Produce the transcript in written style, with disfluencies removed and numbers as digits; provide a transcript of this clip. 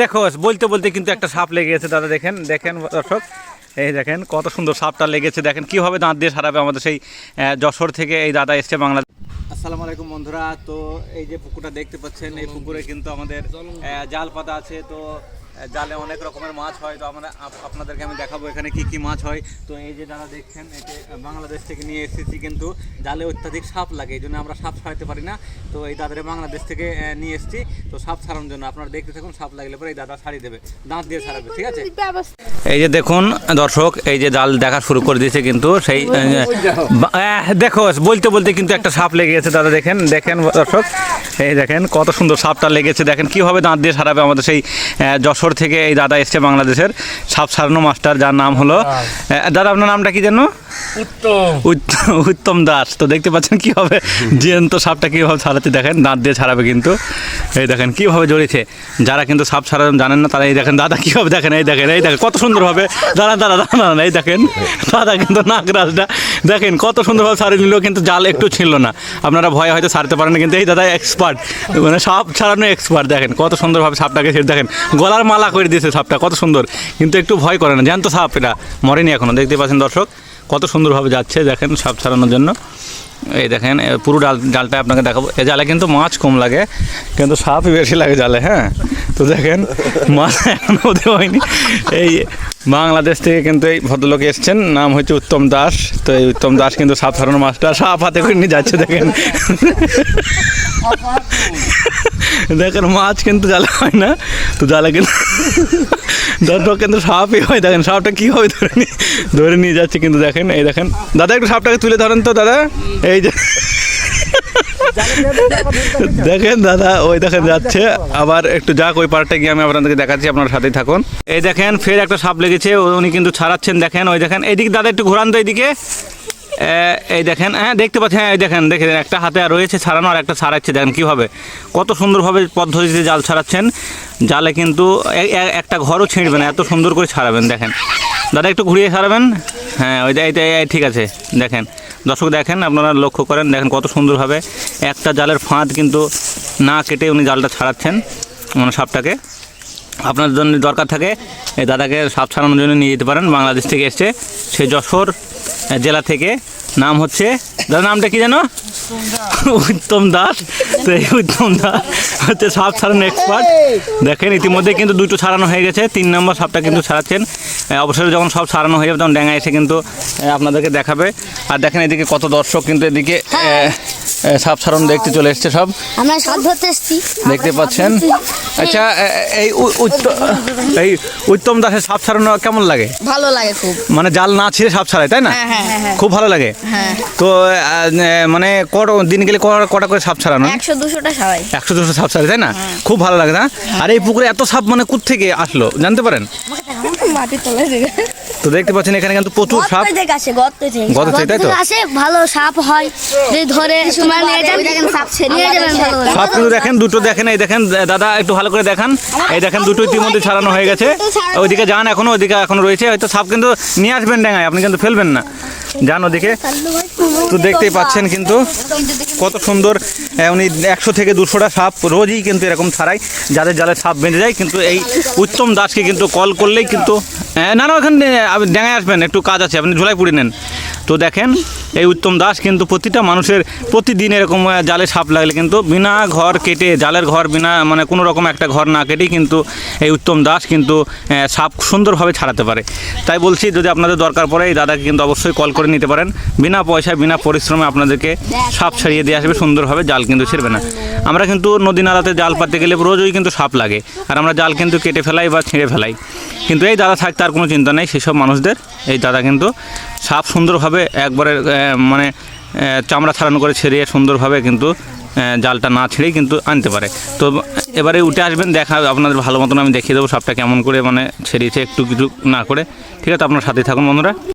দেখো বলতে বলতে কিন্তু একটা সাপ লেগে গেছে দাদা, দেখেন দেখেন দর্শক, এই দেখেন কত সুন্দর সাপটা লেগেছে, দেখেন কিভাবে দাঁত দিয়ে সারাবে আমাদের সেই যশোর থেকে এই দাদা এসছে বাংলাদেশ। আসসালামু আলাইকুম বন্ধুরা, তো এই যে পুকুরটা দেখতে পাচ্ছেন, এই পুকুরে কিন্তু আমাদের জাল পাতা আছে। তো জালে অনেক রকমের মাছ হয়, তো আমরা আপনাদেরকে আমি দেখাবো এখানে কি কি মাছ হয়। তো এই যে যারা দেখছেন, এতে বাংলাদেশ থেকে নিয়ে এসেছি, কিন্তু জালে অত্যাধিক সাপ লাগে, এই জন্য আমরা সাপ ছাড়াতে পারি না। তো এই দাদারে বাংলাদেশ থেকে নিয়ে এসেছি, তো সাপ ছাড়ানোর জন্য আপনারা দেখতে থাকুন। সাপ লাগলে পরে এই দাদা ছাড়িয়ে দেবে, দাঁত দিয়ে ছাড়াবে, ঠিক আছে। এই যে দেখুন দর্শক, এই যে জাল দেখা শুরু করে দিয়েছে, কিন্তু সেই দেখো বলতে বলতে কিন্তু একটা সাপ লেগে গেছে দাদা, দেখেন দেখেন দর্শক, এই দেখেন কত সুন্দর সাপটা লেগেছে, দেখেন কিভাবে দাঁত দিয়ে ছাড়াবে আমাদের সেই যশোর থেকে এই দাদা এসছে বাংলাদেশের সাপ ছাড়ানো মাস্টার, যার নাম হলো দাদা, আপনার নামটা কি জানো? উত্তম দাস। তো দেখতে পাচ্ছেন কিভাবে জ্যান্ত সাপটা কিভাবে ছাড়াচ্ছে, দেখেন দাঁত দিয়ে ছাড়াবে, কিন্তু এই দেখেন কিভাবে জড়িয়েছে। যারা কিন্তু সাপ ছাড়ানো জানেন না তারা এই দেখেন দাদা কিভাবে, দেখেন এই দেখেন, এই দেখেন কত সুন্দরভাবে, দাঁড়ান দাঁড়া দাঁড়ান, এই দেখেন দাদা কিন্তু নাগরাজটা দেখেন কত সুন্দরভাবে ছাড়িয়ে নিল, কিন্তু জাল একটু ছিল না। আপনারা ভয়ে হয়তো ছাড়তে পারেন না, কিন্তু এই দাদা এক্সপার্ট, মানে সাপ ছাড়ানো এক্সপার্ট। দেখেন কত সুন্দরভাবে সাপটাকে ছেড়ে, দেখেন গলার মালা করে দিয়েছে সাপটা, কত সুন্দর, কিন্তু একটু ভয় করে না, জ্যান্ত সাপ, এটা মরেনি এখনো। দেখতে পাচ্ছেন দর্শক কত সুন্দরভাবে যাচ্ছে, দেখেন সাপ ছাড়ানোর জন্য। এই দেখেন পুরো জালটা আপনাকে দেখাবো। এই জালে কিন্তু মাছ কম লাগে, কিন্তু সাপই বেশি লাগে জালে। হ্যাঁ, তো দেখেন মাছ এখনো ওদের হয়নি। এই বাংলাদেশ থেকে কিন্তু এই ভদ্রলোক এসছেন, নাম হচ্ছে উত্তম দাস। তো এই উত্তম দাস কিন্তু সাপ ছাড়ানো মাছটা সাপ হাতে করে নিয়ে যাচ্ছে, দেখেন দেখেন মাছ কিন্তু জালে হয় না, তো জালে কিন্তু দর্শক কিন্তু সাপই হয়। দেখেন সাপটা কীভাবে ধরে নিয়ে যাচ্ছে, কিন্তু দেখেন এই দেখেন দাদা, একটু সাপটাকে তুলে ধরেন তো দাদা। এই যে দেখেন দাদা, ওই দেখেন যাচ্ছে, আবার একটু যাক ওই পার্টটা গিয়ে আমি আপনাদেরকে দেখাচ্ছি, আপনার সাথেই থাকুন। এই দেখেন ফের একটা সাপ লেগেছে, উনি কিন্তু ছাড়াচ্ছেন, দেখেন ওই দেখেন এইদিকে দাদা, একটু ঘোরান তো এইদিকে। এই দেখেন, হ্যাঁ দেখতে পাচ্ছেন, হ্যাঁ এই দেখেন দেখেন একটা হাতে আর রয়েছে ছাড়ানো, আর একটা ছাড়াচ্ছে, দেখেন কীভাবে কত সুন্দরভাবে পদ্ধতিতে জাল ছাড়াচ্ছেন। জালে কিন্তু একটা ঘরও ছিঁড়বে না, এত সুন্দর করে ছাড়াবেন। দেখেন দাদা একটু ঘুরিয়ে ছাড়াবেন, হ্যাঁ ওই ঠিক আছে। দেখেন দর্শক, দেখেন আপনারা লক্ষ্য করেন, দেখেন কত সুন্দরভাবে একটা জালের ফাঁদ কিন্তু না কেটে উনি জালটা ছাড়াচ্ছেন, মানে সাপটাকে। আপনার জন্য দরকার থাকে এই দাদাকে সাপ ছাড়ানোর জন্য নিয়ে যেতে পারেন, বাংলাদেশ থেকে এসছে, সে যশোর জেলা থেকে। নাম হচ্ছে দাদার নামটা কি জানো? উত্তম দাস। তো এই উত্তম দাস হচ্ছে সাপ ছাড়ানো এক্সপার্ট। দেখেন ইতিমধ্যে কিন্তু দুটো ছাড়ানো হয়ে গেছে, 3 নম্বর সাপটা কিন্তু ছাড়াচ্ছেন। অবশ্যই যখন সব ছাড়ানো হয়ে যাবে তখন ড্যাঙা এসে কিন্তু আপনাদেরকে দেখাবে। আর দেখেন এদিকে কত দর্শক কিন্তু এদিকে সাপ ছাড়ানো দেখতে চলে এসছে, সব আমরা সাপ ধরতে এসেছি, দেখতে পাচ্ছেন। আচ্ছা, এই উত্তম দাসের সাপ ছাড়ানো কেমন লাগে? ভালো লাগে খুব, মানে জাল না ছিঁড়ে সাপ ছাড়ায়, তাই না? খুব ভালো লাগে। তো মানে দিন গেলে কটা করে সাপ ছাড়ানো? 100-200টা ছাড়াই, 100-200 সাপ ছাড়ায়, তাই না? খুব ভালো লাগে না? আর এই পুকুরে এত সাপ মানে কোথা থেকে আসলো জানতে পারেন? তো দেখতে পাচ্ছেন এখানে কিন্তু প্রচুর সাপ গর্ত থেকে, তাই তো? ভালো সাপ হয়, ধরে সাপ কিন্তু দেখেন দুটো, দেখেন এই দেখেন দাদা একটু ভালো করে দেখান, এই দেখেন দুটো ইতিমধ্যে ছাড়ানো হয়ে গেছে। ওইদিকে যান, এখনো ওইদিকে এখনো রয়েছে, হয়তো সাপ কিন্তু নিয়ে আসবেন ড্যাঙায়, আপনি কিন্তু ফেলবেন না, যান ওদিকে। তো দেখতেই পাচ্ছেন কিন্তু কত সুন্দর, উনি 100 থেকে 200টা সাপ রোজই কিন্তু এরকম ছাড়াই, যাদের জালে সাপ বেঁধে যায়। কিন্তু এই উত্তম দাসকে কিন্তু কল করলেই কিন্তু না ওখানে ড্যাঙায় আসবেন, একটু কাজ আছে, আপনি ঝোলাই পুড়ে নেন। তো দেখেন এই উত্তম দাস কিন্তু প্রতিটা মানুষের প্রতিদিন এরকম জালে সাপ লাগলে কিন্তু বিনা ঘর কেটে, জালের ঘর বিনা মানে কোনো রকম একটা ঘর না কেটেই কিন্তু এই উত্তম দাস কিন্তু সাপ সুন্দরভাবে ছাড়াতে পারে। তাই বলছি, যদি আপনাদের দরকার পড়ে এই দাদাকে কিন্তু অবশ্যই কল করে নিতে পারেন, বিনা পয়সায় বিনা পরিশ্রমে আপনাদেরকে সাপ ছাড়িয়ে দিয়ে আসবে সুন্দরভাবে, জাল কিন্তু ছিঁড়বে না। আমরা কিন্তু নদী নালাতে জাল পাততে গেলে রোজই কিন্তু সাপ লাগে, আর আমরা জাল কিন্তু কেটে ফেলাই বা ছিঁড়ে ফেলাই, কিন্তু এই দাদা থাকতে আর কোনো চিন্তা নেই সেসব মানুষদের। এই দাদা কিন্তু সাপ সুন্দরভাবে একবারে মানে চামড়া ছাড়ানো করে ছেড়িয়ে সুন্দরভাবে কিন্তু জালটা না ছেড়েই কিন্তু আনতে পারে। তো এবারে উঠে আসবেন, দেখা আপনাদের ভালো মতন আমি দেখিয়ে দেবো সাপটা কেমন করে মানে ছেড়িয়েছে, একটু কিছু না করে। ঠিক আছে, আপনার সাথে থাকুন বন্ধুরা।